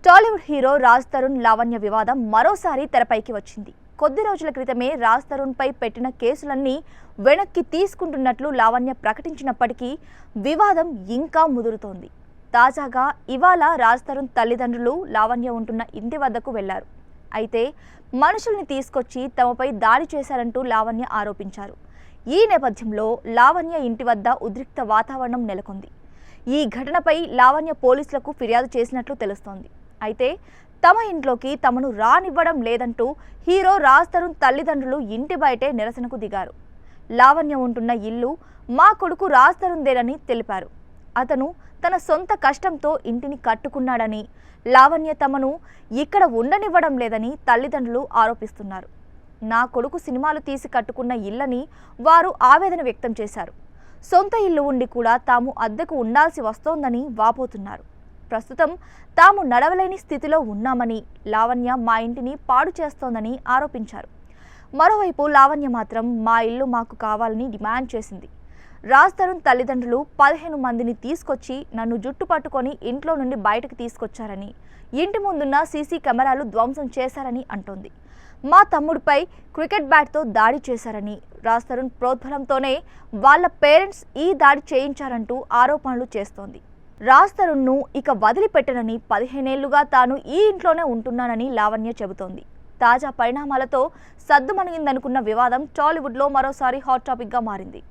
Tollywood hero Raj Tarun Lavanya వివాదం మరోసారి తెరపైకి వచ్చింది. కొద్ది రోజుల క్రితమే రాజ్ తరుణ్ పై పెట్టిన కేసులన్నీ వెనక్కి తీసుకుంటున్నట్లు లావణ్య ప్రకటించినప్పటికీ వివాదం ఇంకా ముదురుతోంది. తాజాగా ఇవాళ రాజ్ తరుణ్ తల్లిదండ్రులు లావణ్య ఉంటున్న ఇంటి వద్దకు వెళ్లారు. అయితే మనుషుల్ని తీసుకొచ్చి తమపై దాడి చేశారంటూ లావణ్య ఆరోపించారు. ఈ నేపథ్యంలో లావణ్య ఇంటి వద్ద ఉద్రిక్త వాతావరణం నెలకొంది. ఈ ఘటనపై లావణ్య పోలీసులకు ఫిర్యాదు చేసినట్లు తెలుస్తోంది. అయితే తమ ఇంట్లోకి తమను రానివ్వడం లేదంటూ హీరో రాజ్ తరుణ్ తల్లిదండ్రులు ఇంటి బయటే నిరసనకు దిగారు. లావణ్య ఉంటున్న ఇల్లు మా కొడుకు రాజ్ తరుణ్దేనని తెలిపారు. అతను తన సొంత కష్టంతో ఇంటిని కట్టుకున్నాడని, లావణ్య తమను ఇక్కడ ఉండనివ్వడం లేదని తల్లిదండ్రులు ఆరోపిస్తున్నారు. నా కొడుకు సినిమాలు తీసి కట్టుకున్న ఇల్లని వారు ఆవేదన వ్యక్తం చేశారు. సొంత ఇల్లు ఉండి కూడా తాము అద్దెకు ఉండాల్సి వస్తోందని వాపోతున్నారు. ప్రస్తుతం తాము నడవలేని స్థితిలో ఉన్నామని, లావణ్య మా ఇంటిని పాడు చేస్తోందని ఆరోపించారు. మరోవైపు లావణ్య మాత్రం మా ఇల్లు మాకు కావాలని డిమాండ్ చేసింది. రాజ్ తరుణ్ తల్లిదండ్రులు 15 మందిని తీసుకొచ్చి నన్ను జుట్టు పట్టుకొని ఇంట్లో నుండి బయటకు తీసుకొచ్చారని, ఇంటి ముందున్న సీసీ కెమెరాలు ధ్వంసం చేశారని అంటోంది. మా తమ్ముడిపై క్రికెట్ బ్యాట్తో దాడి చేశారని, రాజ్ తరుణ్ ప్రోద్బలంతోనే వాళ్ళ పేరెంట్స్ ఈ దాడి చేయించారంటూ ఆరోపణలు చేస్తోంది. రాజ్ తరుణ్ను ఇక వదిలిపెట్టనని 15 ఏళ్లుగా తాను ఈ ఇంట్లోనే ఉంటున్నానని లావణ్య చెబుతోంది. తాజా పరిణామాలతో సద్దుమణిగిందనుకున్న వివాదం టాలీవుడ్లో మరోసారి హాట్ టాపిక్గా మారింది.